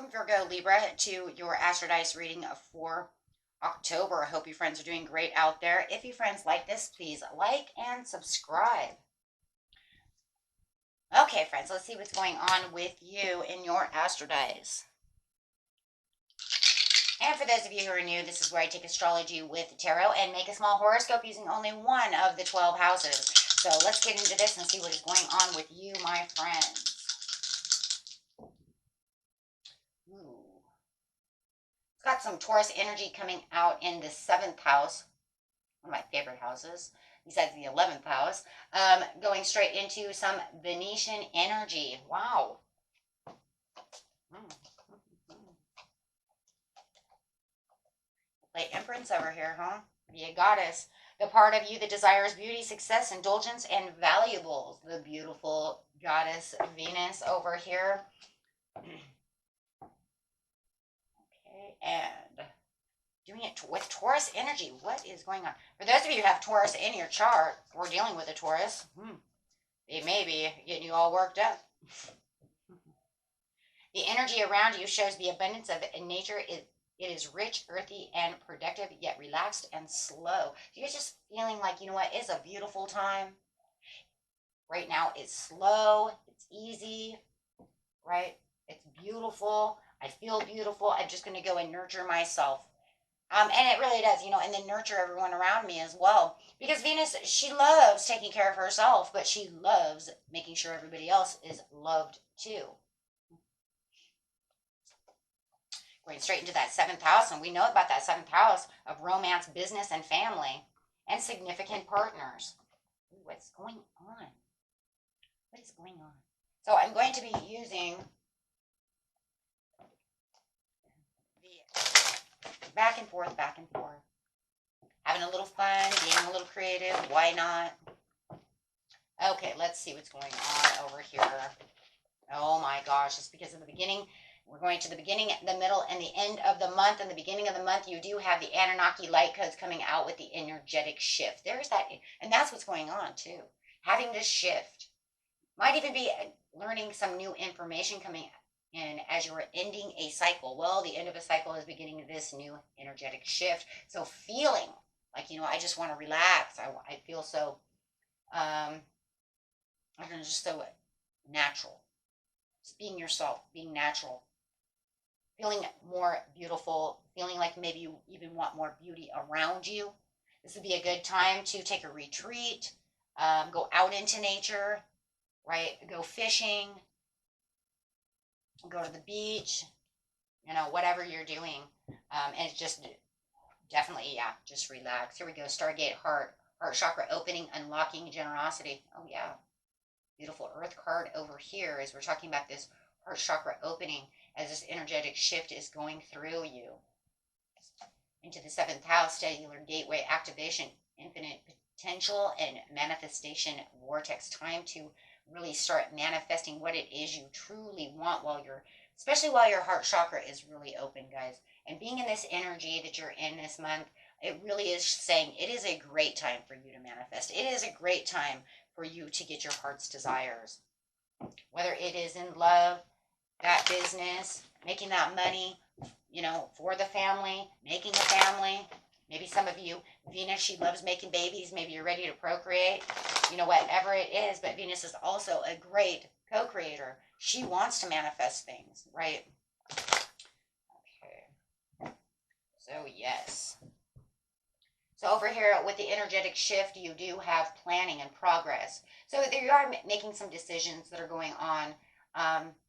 Welcome, Virgo Libra, to your Astro Dice reading for October. I hope you friends are doing great out there. If you friends like this, please like and subscribe. Okay, friends, let's see what's going on with you in your Astro Dice. And for those of you who are new, this is where I take astrology with tarot and make a small horoscope using only one of the 12 houses. So let's get into this and see what is going on with you, my friends. Got some Taurus energy coming out in the 7th house, one of my favorite houses, besides the 11th house, going straight into some Venetian energy. Wow. Play Empress over here, huh? Be a goddess. The part of you that desires beauty, success, indulgence, and valuables. The beautiful goddess Venus over here. And doing it with Taurus energy. What is going on? For those of you who have Taurus in your chart, we're dealing with a Taurus. It may be getting you all worked up. The energy around you shows the abundance of nature. It is rich, earthy, and productive, yet relaxed and slow. You're just feeling like, you know what, it's a beautiful time. Right now, it's slow. It's easy. Right? It's beautiful. I feel beautiful. I'm just going to go and nurture myself. And it really does, and then nurture everyone around me as well. Because Venus, she loves taking care of herself, but she loves making sure everybody else is loved too. Going straight into that 7th house, and we know about that 7th house of romance, business, and family, and significant partners. Ooh, what's going on? What is going on? So I'm going to be using back and forth, having a little fun, being a little creative. Why not? Okay, let's see what's going on over here. Oh my gosh, it's because of the beginning. We're going to the beginning, the middle, and the end of the month. In the beginning of the month, you do have the Anunnaki light codes coming out with the energetic shift. There's that, and that's what's going on too. Having this shift. Might even be learning some new information coming in as you're ending a cycle. Well, the end of a cycle is beginning this new energetic shift. So feeling like, I just want to relax. I feel so, just so natural. Just being yourself, being natural. Feeling more beautiful, feeling like maybe you even want more beauty around you. This would be a good time to take a retreat, go out into nature, right? Go fishing, go to the beach, whatever you're doing. And it's just definitely, just relax. Here we go. Stargate heart chakra opening, unlocking generosity. Oh, yeah. Beautiful Earth card over here as we're talking about this heart chakra opening as this energetic shift is going through you. Into the 7th house, cellular gateway activation, infinite potential, and manifestation vortex. Time to really start manifesting what it is you truly want especially while your heart chakra is really open, guys. And being in this energy that you're in this month, it really is saying it is a great time for you to manifest. It is a great time for you to get your heart's desires. Whether it is in love, that business, making that money, for the family, making a family. Maybe some of you, Venus, she loves making babies. Maybe you're ready to procreate. Whatever it is. But Venus is also a great co-creator. She wants to manifest things, right? Okay. So, yes. So over here with the energetic shift, you do have planning and progress. So there you are making some decisions that are going on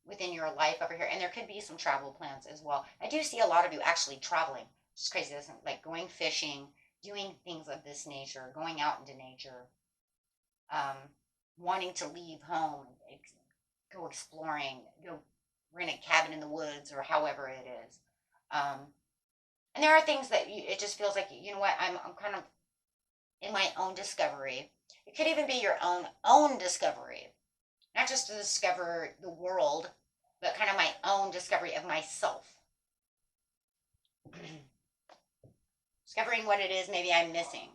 within your life over here. And there could be some travel plans as well. I do see a lot of you actually traveling. Just crazy, isn't it? Like going fishing, doing things of this nature, going out into nature, wanting to leave home, go exploring, go rent a cabin in the woods or however it is. And there are things that it just feels like, I'm kind of in my own discovery. It could even be your own discovery. Not just to discover the world, but kind of my own discovery of myself. Discovering what it is maybe I'm missing.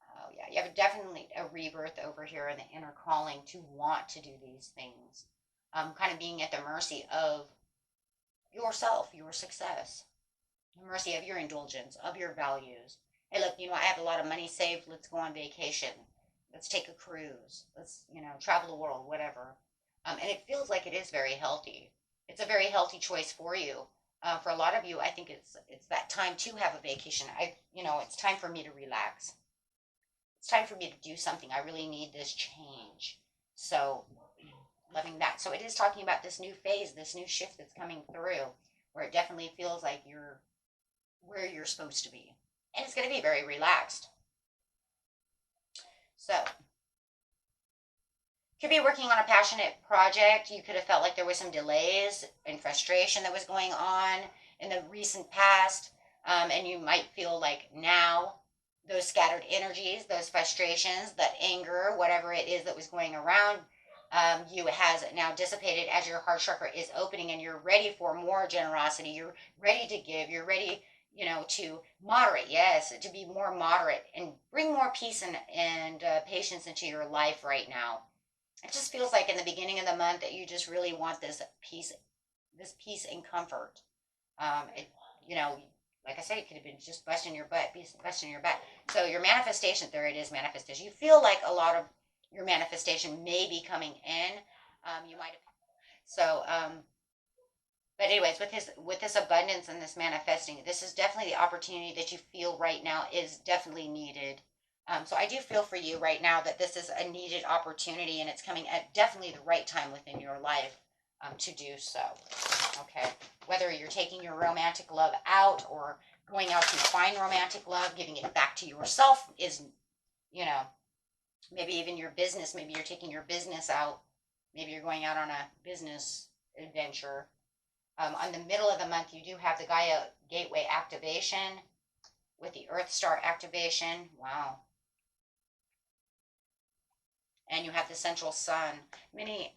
Oh, yeah. You have definitely a rebirth over here in the inner calling to want to do these things. Kind of being at the mercy of yourself, your success, the mercy of your indulgence, of your values. Hey, look, I have a lot of money saved. Let's go on vacation. Let's take a cruise. Let's, travel the world, whatever. And it feels like it is very healthy. It's a very healthy choice for you. For a lot of you, I think it's that time to have a vacation. It's time for me to relax. It's time for me to do something. I really need this change. So, loving that. So it is talking about this new phase, this new shift that's coming through, where it definitely feels like you're where you're supposed to be. And it's going to be very relaxed. So, could be working on a passionate project. You could have felt like there was some delays and frustration that was going on in the recent past. And you might feel like now those scattered energies, those frustrations, that anger, whatever it is that was going around you has now dissipated as your heart chakra is opening and you're ready for more generosity. You're ready to give. You're ready, to moderate. Yes, to be more moderate and bring more peace and patience into your life right now. It just feels like in the beginning of the month that you just really want this peace and comfort. It, like I said, it could have been just busting your butt, busting your butt. So your manifestation, there it is, manifestation. You feel like a lot of your manifestation may be coming in. You might have. So, but anyways, with this abundance and this manifesting, this is definitely the opportunity that you feel right now is definitely needed. So I do feel for you right now that this is a needed opportunity and it's coming at definitely the right time within your life to do so. Okay. Whether you're taking your romantic love out or going out to find romantic love, giving it back to yourself is, maybe even your business. Maybe you're taking your business out. Maybe you're going out on a business adventure. On the middle of the month, you do have the Gaia Gateway activation with the Earth Star activation. Wow. And you have the central sun. Many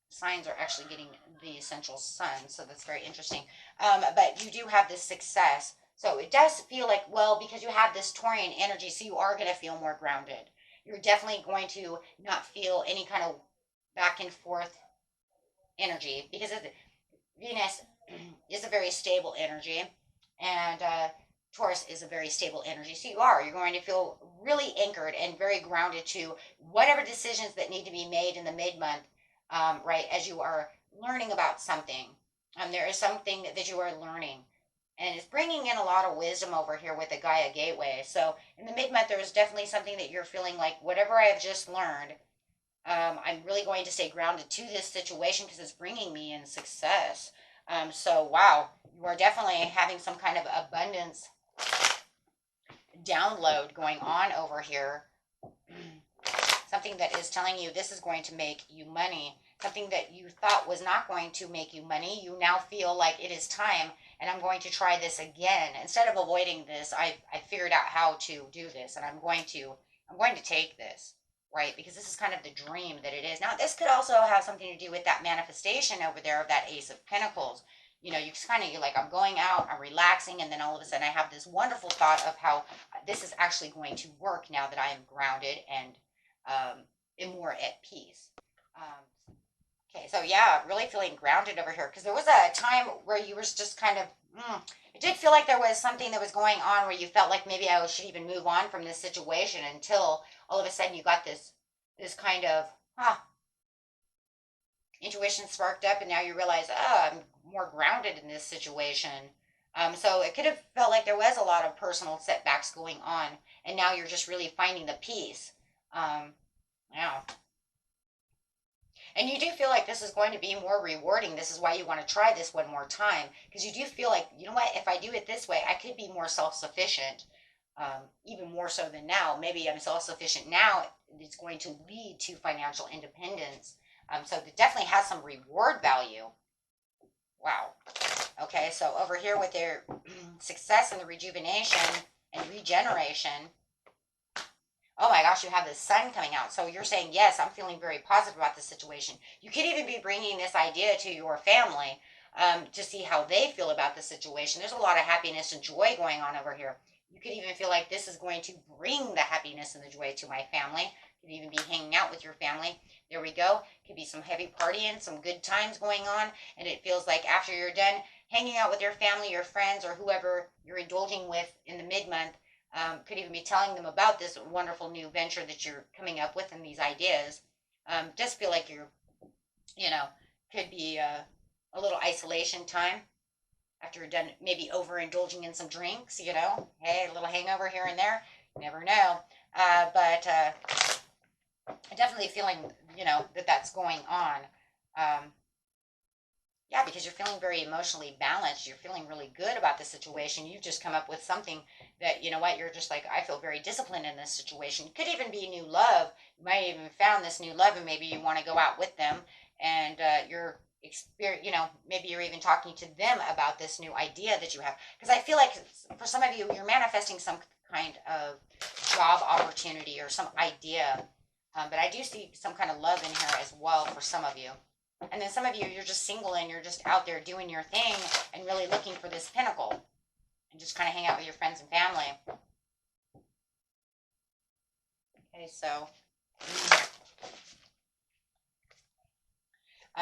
signs are actually getting the central sun, so that's very interesting. But you do have this success. So it does feel like, well, because you have this Taurian energy, so you are going to feel more grounded. You're definitely going to not feel any kind of back and forth energy because Venus is a very stable energy, and Taurus is a very stable energy. So you're going to feel really anchored and very grounded to whatever decisions that need to be made in the mid-month, right, as you are learning about something. There is something that you are learning. And it's bringing in a lot of wisdom over here with the Gaia Gateway. So in the mid-month, there is definitely something that you're feeling like, whatever I have just learned, I'm really going to stay grounded to this situation because it's bringing me in success. So, wow, you are definitely having some kind of abundance download going on over here. Something that is telling you this is going to make you money. Something that you thought was not going to make you money, you now feel like it is time and I'm going to try this again. Instead of avoiding this, I figured out how to do this and I'm going to take this, right? Because this is kind of the dream that it is. Now, this could also have something to do with that manifestation over there of that Ace of Pentacles. You're like, I'm going out, I'm relaxing, and then all of a sudden I have this wonderful thought of how this is actually going to work now that I am grounded and am more at peace. Okay, so yeah, really feeling grounded over here because there was a time where you were just kind of, it did feel like there was something that was going on where you felt like maybe I should even move on from this situation until all of a sudden you got this kind of, intuition sparked up and now you realize, I'm more grounded in this situation. So it could have felt like there was a lot of personal setbacks going on and now you're just really finding the peace. Yeah. And you do feel like this is going to be more rewarding. This is why you want to try this one more time. Because you do feel like, you know what, if I do it this way, I could be more self-sufficient. Even more so than now. Maybe I'm self-sufficient now. It's going to lead to financial independence. So it definitely has some reward value. Wow. Okay, so over here with their success and the rejuvenation and regeneration, oh my gosh, you have the sun coming out. So you're saying, yes, I'm feeling very positive about this situation. You could even be bringing this idea to your family to see how they feel about the situation. There's a lot of happiness and joy going on over here. You could even feel like this is going to bring the happiness and the joy to my family. Could even be hanging out with your family. There we go. Could be some heavy partying, some good times going on, and it feels like after you're done hanging out with your family, your friends, or whoever you're indulging with in the mid-month, could even be telling them about this wonderful new venture that you're coming up with and these ideas. Just feel like you're, you know, could be a little isolation time after you're done maybe overindulging in some drinks, hey, a little hangover here and there, you never know. But definitely feeling, that that's going on. Yeah, because you're feeling very emotionally balanced. You're feeling really good about the situation. You've just come up with something that, you're just like, I feel very disciplined in this situation. It could even be new love. You might have even found this new love and maybe you want to go out with them and you're experience, maybe you're even talking to them about this new idea that you have. Because I feel like for some of you, you're manifesting some kind of job opportunity or some idea. But I do see some kind of love in here as well for some of you. And then some of you, you're just single and you're just out there doing your thing and really looking for this pinnacle and just kind of hang out with your friends and family. Okay, so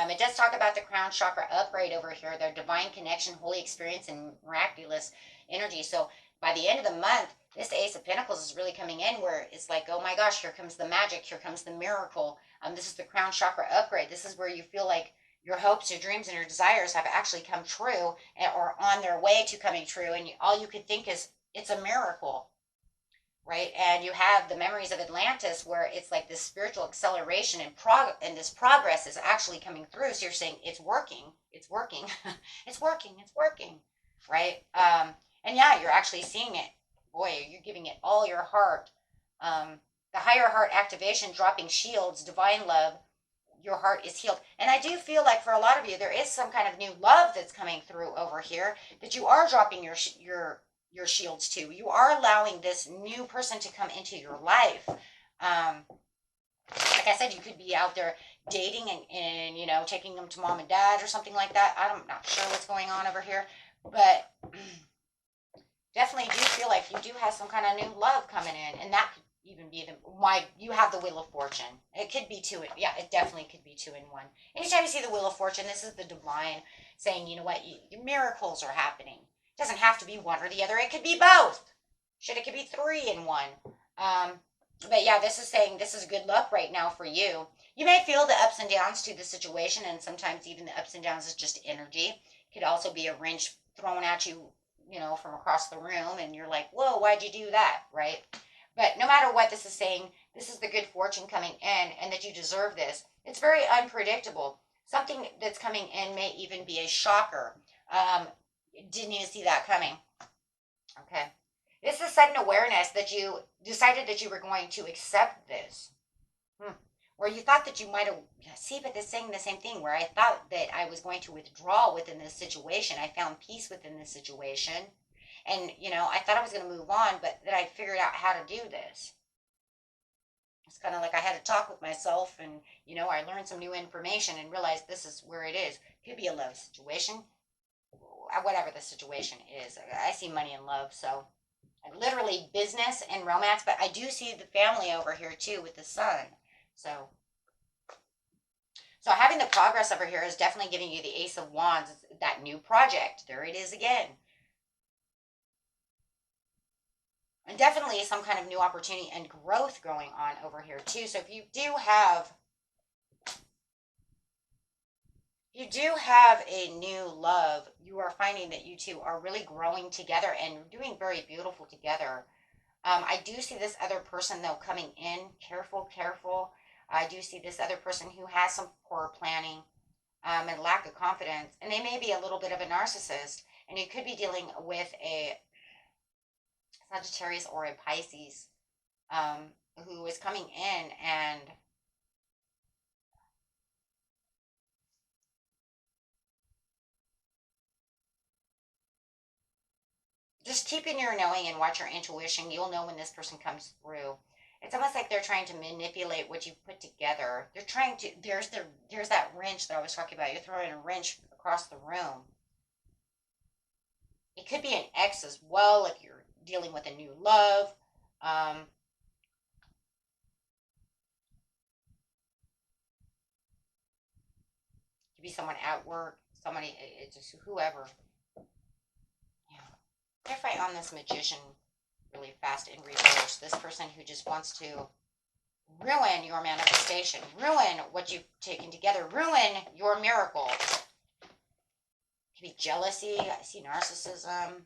it does talk about the crown chakra upgrade over here, their divine connection, holy experience, and miraculous energy. So by the end of the month, this Ace of Pentacles is really coming in where it's like, oh my gosh, here comes the magic, here comes the miracle. This is the crown chakra upgrade. This is where you feel like your hopes, your dreams, and your desires have actually come true or on their way to coming true. And all you could think is, it's a miracle, right? And you have the memories of Atlantis where it's like this spiritual acceleration and this progress is actually coming through. So you're saying, it's working, it's working, it's working, it's working, right? And yeah, you're actually seeing it. Boy, you're giving it all your heart. The higher heart activation, dropping shields, divine love, your heart is healed. And I do feel like for a lot of you, there is some kind of new love that's coming through over here that you are dropping your shields to. You are allowing this new person to come into your life. Like I said, you could be out there dating and taking them to mom and dad or something like that. I'm not sure what's going on over here, but definitely do feel like you do have some kind of new love coming in, and that could even be you have the Wheel of Fortune. It could be two. Yeah, it definitely could be 2 in 1. Anytime you see the Wheel of Fortune, this is the divine saying, you know what, miracles are happening. It doesn't have to be one or the other. It could be both. It could be 3 in 1. But yeah, this is saying this is good luck right now for you. You may feel the ups and downs to the situation, and sometimes even the ups and downs is just energy. It could also be a wrench thrown at you, from across the room, and you're like, whoa, why'd you do that, right? But no matter what this is saying, this is the good fortune coming in, and that you deserve this. It's very unpredictable. Something that's coming in may even be a shocker. Didn't you see that coming? Okay. This is sudden awareness that you decided that you were going to accept this. Where you thought that you might have, but it's saying the same thing, where I thought that I was going to withdraw within this situation. I found peace within this situation. And, I thought I was going to move on, but then I figured out how to do this. It's kind of like I had to talk with myself and, I learned some new information and realized this is where it is. It could be a love situation, whatever the situation is. I see money and love, so literally business and romance, but I do see the family over here too with the sun. So having the progress over here is definitely giving you the Ace of Wands, that new project. There it is again. And definitely some kind of new opportunity and growth going on over here too. So if you do have a new love, you are finding that you two are really growing together and doing very beautiful together. I do see this other person though coming in. Careful, careful. I do see this other person who has some poor planning and lack of confidence, and they may be a little bit of a narcissist, and you could be dealing with a Sagittarius or a Pisces who is coming in and just keep in your knowing and watch your intuition. You'll know when this person comes through. It's almost like they're trying to manipulate what you put together. They're trying to, there's that wrench that I was talking about. You're throwing a wrench across the room. It could be an ex as well, like dealing with a new love. Could be someone at work, somebody, it's just whoever. Yeah. If I on this magician really fast in reverse, this person who just wants to ruin your manifestation, ruin what you've taken together, ruin your miracle. Could be jealousy. I see narcissism.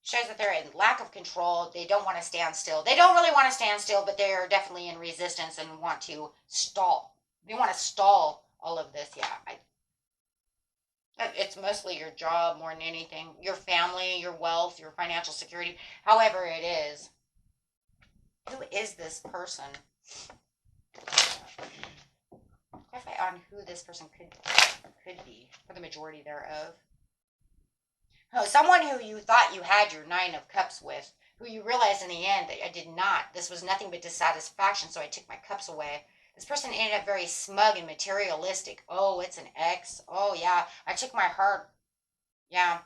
Shows that they're in lack of control. They don't want to stand still. They don't really want to stand still, but they are definitely in resistance and want to stall. They want to stall all of this. Yeah, it's mostly your job more than anything. Your family, your wealth, your financial security, however it is. Who is this person? Clarify on who this person could be, for the majority thereof. Oh, someone who you thought you had your Nine of Cups with, who you realized in the end that I did not. This was nothing but dissatisfaction, so I took my cups away. This person ended up very smug and materialistic. Oh, it's an ex. Oh, yeah. I took my heart. Yeah.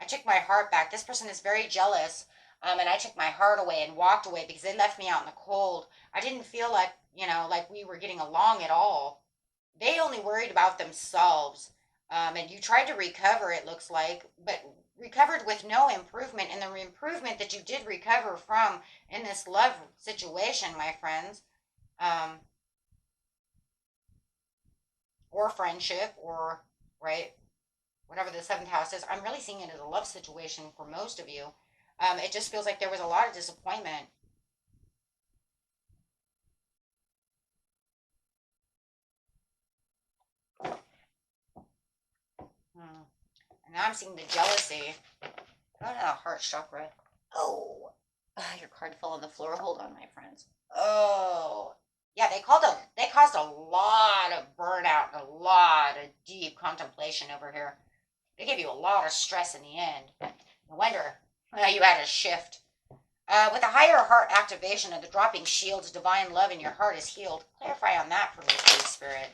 I took my heart back. This person is very jealous. And I took my heart away and walked away because they left me out in the cold. I didn't feel like, like we were getting along at all. They only worried about themselves. And you tried to recover, it looks like, but recovered with no improvement. And the improvement that you did recover from in this love situation, my friends, or friendship, or, right, whatever the seventh house is, I'm really seeing it as a love situation for most of you. It just feels like there was a lot of disappointment. And now I'm seeing the jealousy. Go to the heart chakra. Oh, your card fell on the floor. Hold on, my friends. Oh, yeah. They caused a lot of burnout and a lot of deep contemplation over here. They gave you a lot of stress in the end. No wonder you had a shift. With a higher heart activation of the dropping shields, divine love in your heart is healed. Clarify on that for me, please, Spirit.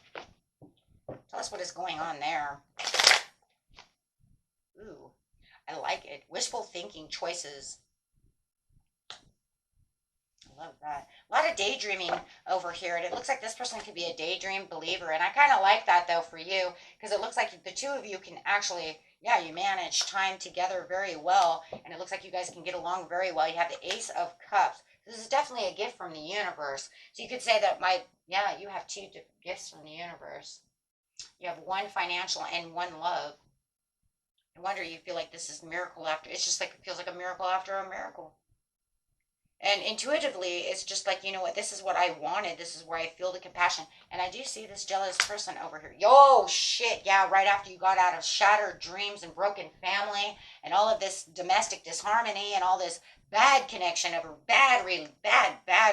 Tell us what is going on there. Ooh, I like it. Wishful thinking choices. I love that. A lot of daydreaming over here. And it looks like this person could be a daydream believer. And I kind of like that, though, for you. Because it looks like the two of you can actually, yeah, you manage time together very well. And it looks like you guys can get along very well. You have the Ace of Cups. This is definitely a gift from the universe. So you could say that you have two gifts from the universe. You have one financial and one love. I wonder, you feel like this is miracle after, it's just like, it feels like a miracle after a miracle. And intuitively, it's just like, you know what, this is what I wanted. This is where I feel the compassion. And I do see this jealous person over here. Yo, shit, yeah, right after you got out of shattered dreams and broken family and all of this domestic disharmony and all this bad connection over bad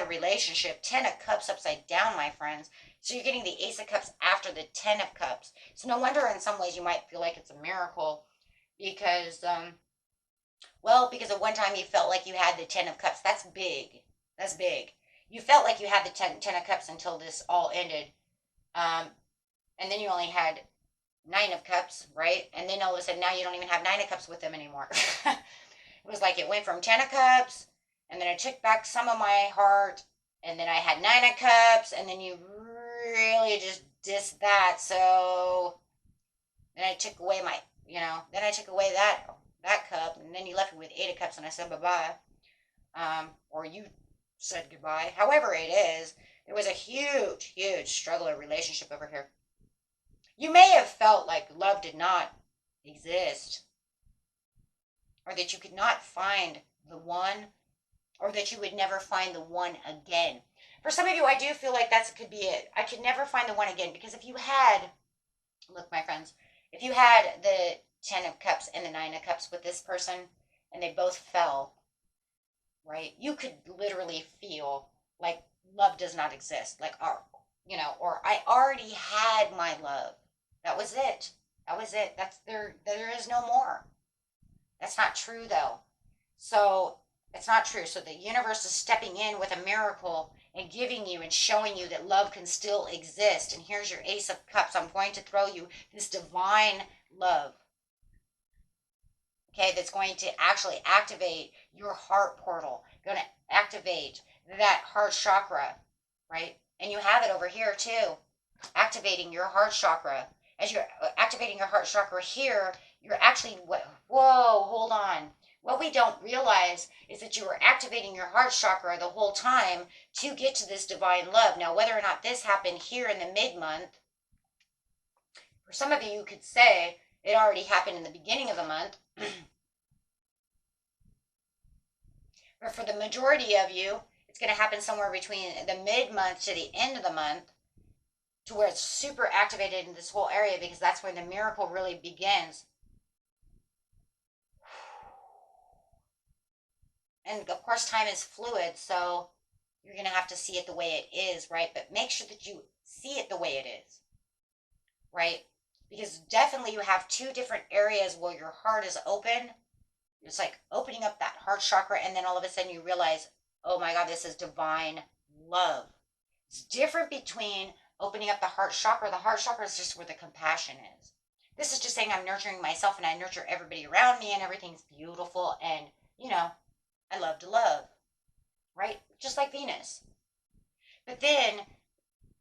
relationship. 10 of Cups upside down, my friends. So you're getting the Ace of Cups after the 10 of Cups. So no wonder in some ways you might feel like it's a miracle because because at one time you felt like you had the 10 of Cups. That's big. That's big. You felt like you had the 10 of Cups until this all ended. And then you only had 9 of Cups, right? And then all of a sudden now you don't even have 9 of Cups with them anymore. It was like it went from 10 of Cups, and then I took back some of my heart, and then I had 9 of Cups, and then you really just dissed that. So then I took away then I took away that cup, and then you left me with 8 of Cups, and I said bye-bye. Or you said goodbye. However it is, there was a huge, huge struggle or relationship over here. You may have felt like love did not exist, or that you could not find the one, or that you would never find the one again. For some of you, I do feel like that could be it. I could never find the one again, because if you had, look, my friends, if you had the 10 of Cups and the 9 of Cups with this person, and they both fell, right? You could literally feel like love does not exist. Like, or I already had my love. That was it. That was it. There is no more. That's not true, though. So it's not true. So the universe is stepping in with a miracle and giving you and showing you that love can still exist. And here's your Ace of Cups. I'm going to throw you this divine love. okay, that's going to actually activate your heart portal, going to activate that heart chakra, right? And you have it over here too, activating your heart chakra. As you're activating your heart chakra here, you're actually, whoa, hold on. What we don't realize is that you were activating your heart chakra the whole time to get to this divine love. Now, whether or not this happened here in the mid-month, for some of you could say it already happened in the beginning of the month. But for the majority of you, it's going to happen somewhere between the mid-month to the end of the month, to where it's super activated in this whole area, because that's where the miracle really begins. And of course, time is fluid, so you're going to have to see it the way it is, right? But make sure that you see it the way it is, right? Because definitely you have two different areas where your heart is open. It's like opening up that heart chakra, and then all of a sudden you realize, oh my God, this is divine love. It's different between opening up the heart chakra. The heart chakra is just where the compassion is. This is just saying I'm nurturing myself and I nurture everybody around me and everything's beautiful and, I love to love, right? Just like Venus. But then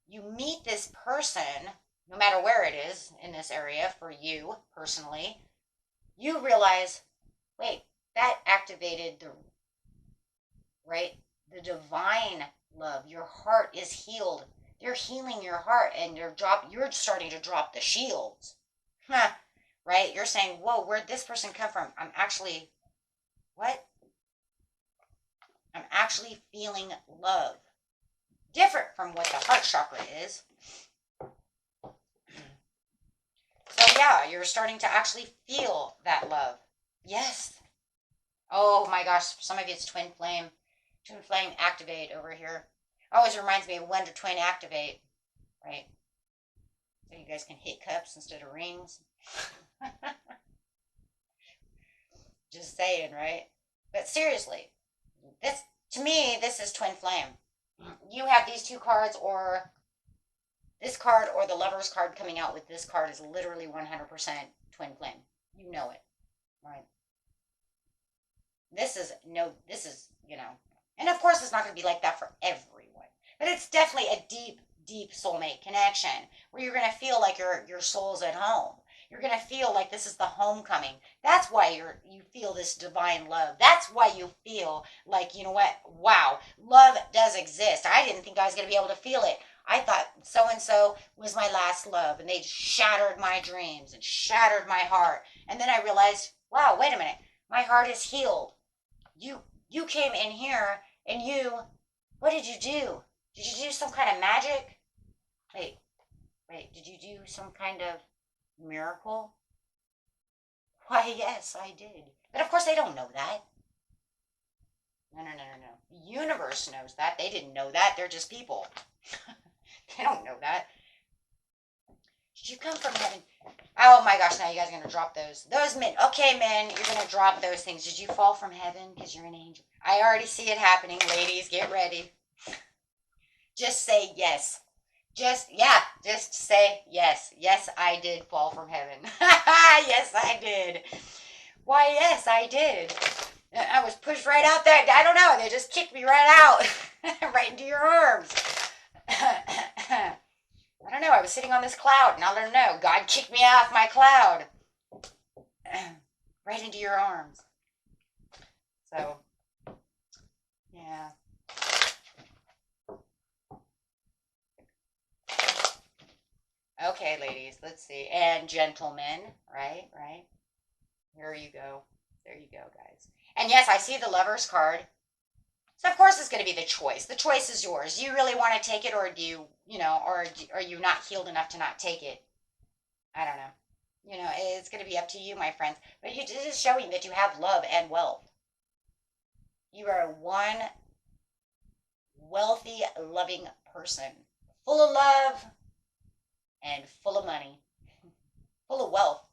you meet this person, no matter where it is in this area for you personally, you realize, wait, that activated the divine love. Your heart is healed. They're healing your heart, and you're starting to drop the shields. Right? You're saying, whoa, where'd this person come from? I'm actually feeling love. Different from what the heart chakra is. So yeah, you're starting to actually feel that love. Yes. Oh my gosh, for some of you it's twin flame. Twin flame activate over here. Always reminds me of when to twin activate, right? So you guys can hit cups instead of rings. Just saying, right? But seriously, to me, this is twin flame. You have these two cards, or this card, or the Lover's card coming out with this card is literally 100% twin flame. You know it, right? This is, and of course it's not going to be like that for everyone, but it's definitely a deep, deep soulmate connection where you're going to feel like your soul's at home. You're going to feel like this is the homecoming. That's why you feel this divine love. That's why you feel like, you know what? Wow, love does exist. I didn't think I was going to be able to feel it. I thought so-and-so was my last love, and they shattered my dreams and shattered my heart. And then I realized, wow, wait a minute. My heart is healed. You came in here, and what did you do? Did you do some kind of magic? Wait, did you do some kind of miracle? Why, yes, I did. But of course they don't know that. No. The universe knows that. They didn't know that. They're just people. They don't know that. Did you come from heaven? Oh my gosh, now you guys are going to drop those. Those men. Okay, men, you're going to drop those things. Did you fall from heaven because you're an angel? I already see it happening. Ladies, get ready. Just say yes. Just say yes. Yes, I did fall from heaven. Yes, I did. Why, yes, I did. I was pushed right out there. I don't know. They just kicked me right out. Right into your arms. I don't know. I was sitting on this cloud, and I don't know. God kicked me off my cloud. Right into your arms. So, yeah. Okay, ladies, let's see. And gentlemen, right? Here you go. There you go, guys. And yes, I see the Lover's card. So of course it's going to be the choice. The choice is yours. Do you really want to take it, or do you, or are you not healed enough to not take it? I don't know. It's going to be up to you, my friends. But it is showing that you have love and wealth. You are one wealthy, loving person, full of love and full of money, full of wealth.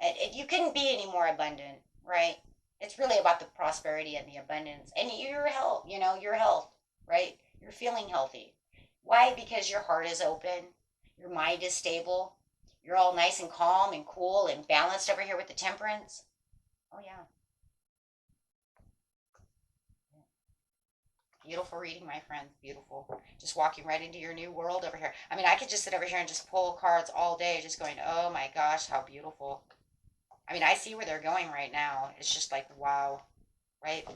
And you couldn't be any more abundant, right? It's really about the prosperity and the abundance and your health, your health, right? You're feeling healthy. Why? Because your heart is open, your mind is stable, you're all nice and calm and cool and balanced over here with the temperance. Oh, yeah. Beautiful reading, my friends. Beautiful. Just walking right into your new world over here. I mean, I could just sit over here and just pull cards all day, just going, oh my gosh, how beautiful. I mean, I see where they're going right now. It's just like, wow, right?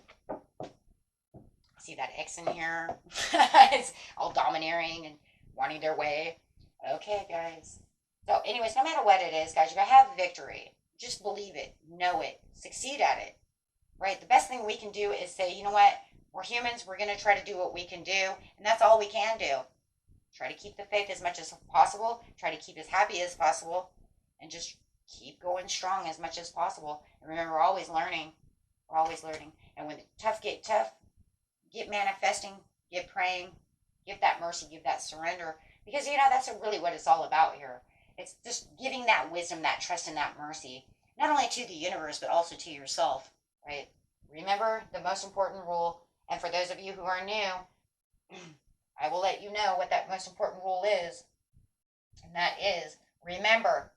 See that X in here? It's all domineering and wanting their way. Okay, guys. So, anyways, no matter what it is, guys, you're going to have victory. Just believe it, know it, succeed at it, right? The best thing we can do is say, you know what? We're humans. We're going to try to do what we can do. And that's all we can do. Try to keep the faith as much as possible. Try to keep as happy as possible. And just keep going strong as much as possible. And remember, we're always learning. We're always learning. And when the tough get tough, get manifesting, get praying, give that mercy, give that surrender. Because, that's really what it's all about here. It's just giving that wisdom, that trust, and that mercy, not only to the universe, but also to yourself, right? Remember the most important rule. And for those of you who are new, I will let you know what that most important rule is. And that is, remember,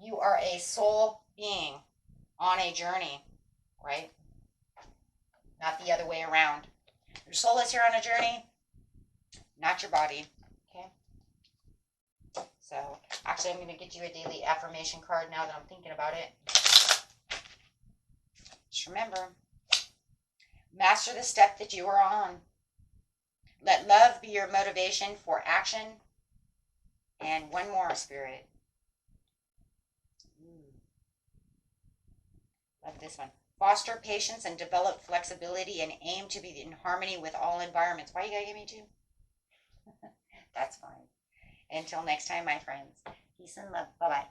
you are a soul being on a journey, right? Not the other way around. Your soul is here on a journey, not your body. Okay? So, actually, I'm going to get you a daily affirmation card now that I'm thinking about it. Just remember, master the step that you are on. Let love be your motivation for action. And one more, Spirit. Love this one. Foster patience and develop flexibility and aim to be in harmony with all environments. Why you gotta give me two? That's fine. Until next time, my friends. Peace and love. Bye-bye.